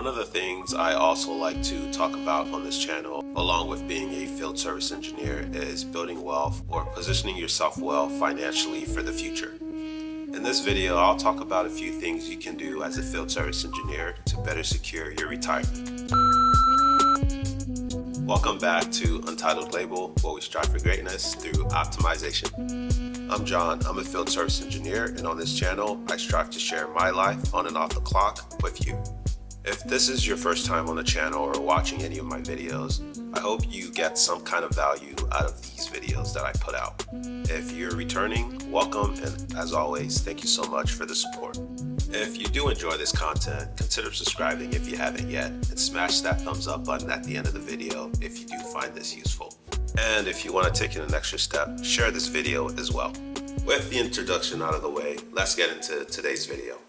of the things I also like to talk about on this channel, along with being a field service engineer, is building wealth or positioning yourself well financially for the future. In this video, I'll talk about a few things you can do as a field service engineer to better secure your retirement. Welcome back to Untitled Label, where we strive for greatness through optimization. I'm John, I'm a field service engineer, and on this channel, I strive to share my life on and off the clock with you. If this is your first time on the channel or watching any of my videos, I hope you get some kind of value out of these videos that I put out. If you're returning, welcome, and as always, thank you so much for the support. If you do enjoy this content, consider subscribing if you haven't yet, and smash that thumbs up button at the end of the video if you do find this useful. And if you want to take it an extra step, share this video as well. With the introduction out of the way, let's get into today's video.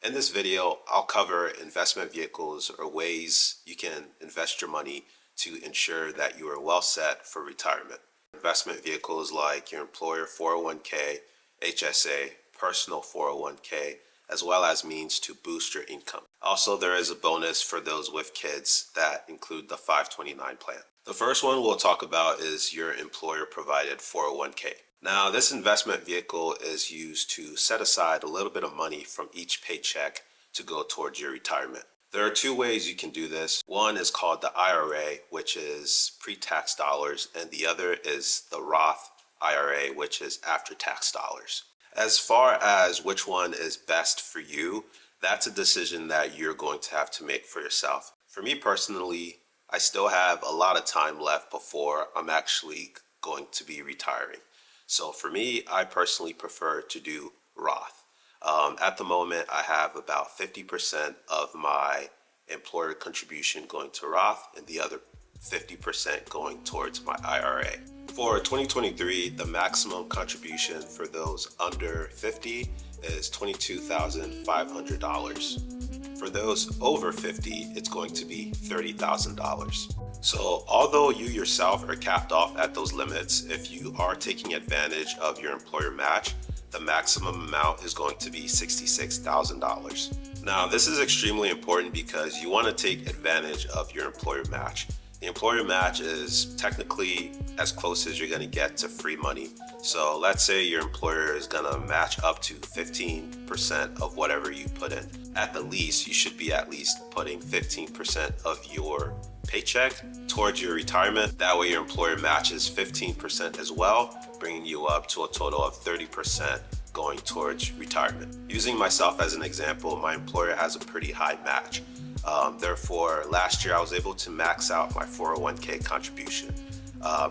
In this video, I'll cover investment vehicles or ways you can invest your money to ensure that you are well set for retirement. Investment vehicles like your employer 401k, HSA, personal 401k, as well as means to boost your income. Also, there is a bonus for those with kids that include the 529 plan. The first one we'll talk about is your employer provided 401k. Now, this investment vehicle is used to set aside a little bit of money from each paycheck to go towards your retirement. There are two ways you can do this. One is called the IRA, which is pre-tax dollars, and the other is the Roth IRA, which is after-tax dollars. As far as which one is best for you, that's a decision that you're going to have to make for yourself. For me personally, I still have a lot of time left before I'm actually going to be retiring. So for me, I personally prefer to do Roth. At the moment, I have about 50% of my employer contribution going to Roth and the other 50% going towards my IRA. For 2023, the maximum contribution for those under 50 is $22,500. For those over 50, it's going to be $30,000. So although you yourself are capped off at those limits, if you are taking advantage of your employer match, the maximum amount is going to be $66,000. Now, this is extremely important because you want to take advantage of your employer match. The employer match is technically as close as you're going to get to free money. So let's say your employer is going to match up to 15% of whatever you put in. At the least, you should be at least putting 15% of your paycheck towards your retirement. That way your employer matches 15% as well, bringing you up to a total of 30% going towards retirement. Using myself as an example, my employer has a pretty high match. Therefore, last year I was able to max out my 401k contribution.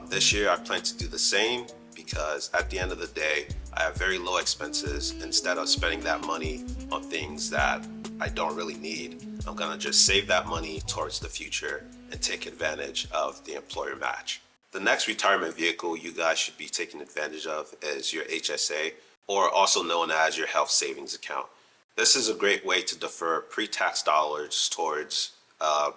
This year I plan to do the same because at the end of the day, I have very low expenses. Instead of spending that money on things that I don't really need, I'm gonna just save that money towards the future and take advantage of the employer match. The next retirement vehicle you guys should be taking advantage of is your HSA, or also known as your health savings account. This is a great way to defer pre-tax dollars towards a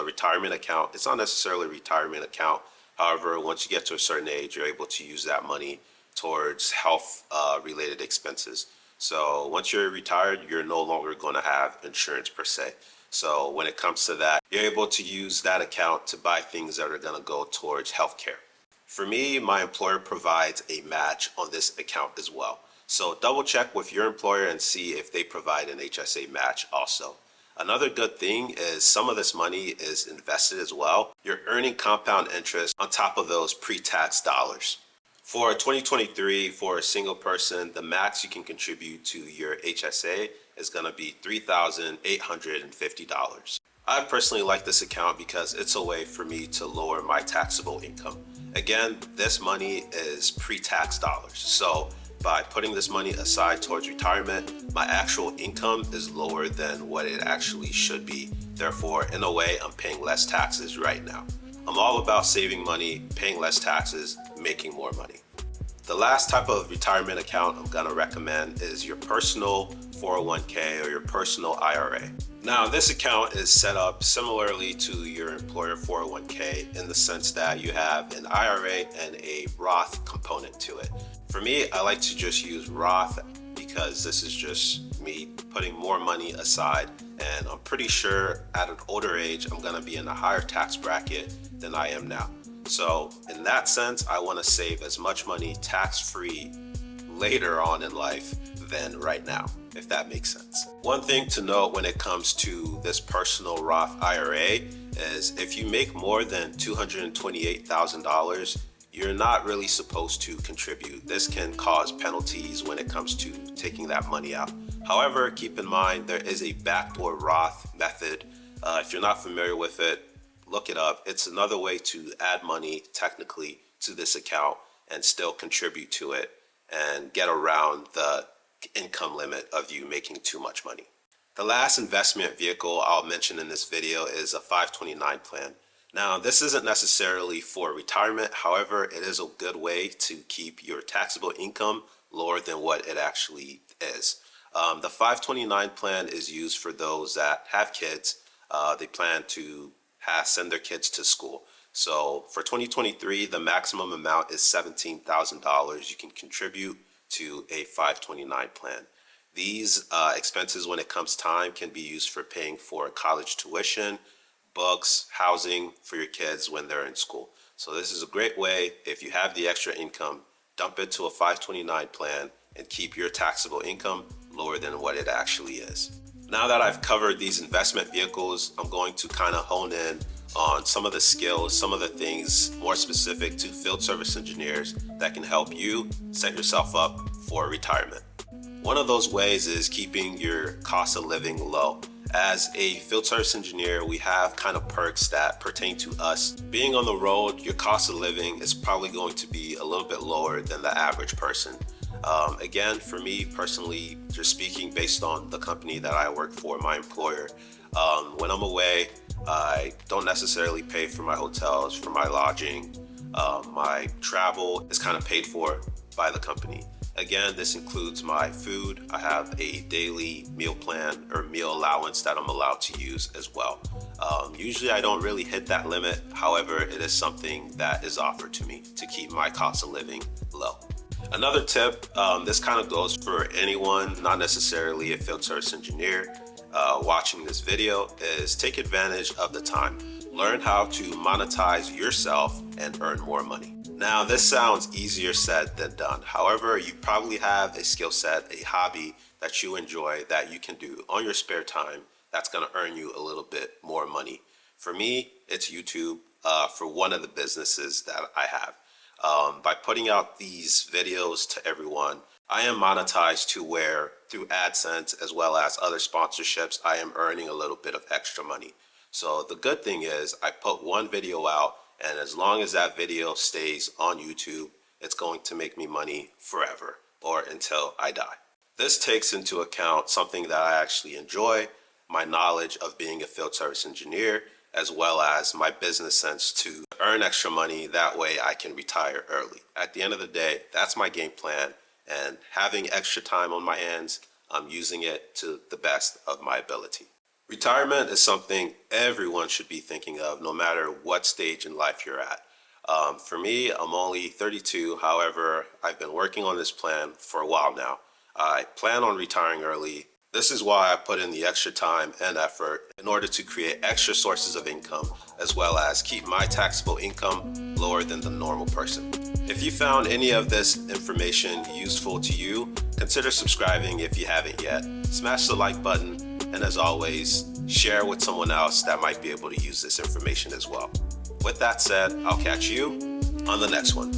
retirement account. It's not necessarily a retirement account. However, once you get to a certain age, you're able to use that money towards health related expenses. So once you're retired, you're no longer going to have insurance per se. So when it comes to that, you're able to use that account to buy things that are going to go towards healthcare. For me, my employer provides a match on this account as well. So double check with your employer and see if they provide an HSA match also. Another good thing is some of this money is invested as well. You're earning compound interest on top of those pre-tax dollars. For 2023, for a single person, the max you can contribute to your HSA is going to be $3,850. I personally like this account because it's a way for me to lower my taxable income. Again, this money is pre-tax dollars. So by putting this money aside towards retirement, my actual income is lower than what it actually should be. Therefore, in a way, I'm paying less taxes right now. I'm all about saving money, paying less taxes, making more money. The last type of retirement account I'm gonna recommend is your personal 401k or your personal IRA. Now, this account is set up similarly to your employer 401k in the sense that you have an IRA and a Roth component to it. For me, I like to just use Roth because this is just me putting more money aside and I'm pretty sure at an older age I'm gonna be in a higher tax bracket than I am now. So in that sense, I want to save as much money tax-free later on in life than right now, if that makes sense. One thing to note when it comes to this personal Roth IRA is if you make more than $228,000, you're not really supposed to contribute. This can cause penalties when it comes to taking that money out. However, keep in mind there is a backdoor Roth method. If you're not familiar with it, look it up. It's another way to add money technically to this account and still contribute to it and get around the income limit of you making too much money. The last investment vehicle I'll mention in this video is a 529 plan. Now, this isn't necessarily for retirement. However, it is a good way to keep your taxable income lower than what it actually is. The 529 plan is used for those that have kids. They plan to send their kids to school. So for 2023, the maximum amount is $17,000 you can contribute to a 529 plan. These expenses, when it comes time, can be used for paying for college tuition, books, housing for your kids when they're in school. So this is a great way, if you have the extra income, dump it to a 529 plan and keep your taxable income lower than what it actually is. Now that I've covered these investment vehicles, I'm going to kind of hone in on some of the skills, some of the things more specific to field service engineers that can help you set yourself up for retirement. One of those ways is keeping your cost of living low. As a field service engineer, we have kind of perks that pertain to us. Being on the road, your cost of living is probably going to be a little bit lower than the average person. Again, for me personally, just speaking based on the company that I work for, my employer, when I'm away, I don't necessarily pay for my hotels, for my lodging. My travel is kind of paid for by the company. Again, this includes my food. I have a daily meal plan or meal allowance that I'm allowed to use as well. Usually I don't really hit that limit. However, it is something that is offered to me to keep my cost of living low. Another tip, this kind of goes for anyone, not necessarily a field service engineer, watching this video, is take advantage of the time. Learn how to monetize yourself and earn more money. Now, this sounds easier said than done. However, you probably have a skill set, a hobby that you enjoy that you can do on your spare time that's going to earn you a little bit more money. For me, it's YouTube for one of the businesses that I have. By putting out these videos to everyone, I am monetized to where through AdSense as well as other sponsorships, I am earning a little bit of extra money. So the good thing is I put one video out, and as long as that video stays on YouTube, it's going to make me money forever or until I die. This takes into account something that I actually enjoy, my knowledge of being a field service engineer, as well as my business sense to earn extra money. That way I can retire early. At the end of the day, that's my game plan, and having extra time on my hands, I'm using it to the best of my ability. Retirement is something everyone should be thinking of, no matter what stage in life you're at. For me, I'm only 32. However, I've been working on this plan for a while now. I plan on retiring early. This is why I put in the extra time and effort in order to create extra sources of income, as well as keep my taxable income lower than the normal person. If you found any of this information useful to you, consider subscribing if you haven't yet. Smash the like button, and as always, share with someone else that might be able to use this information as well. With that said, I'll catch you on the next one.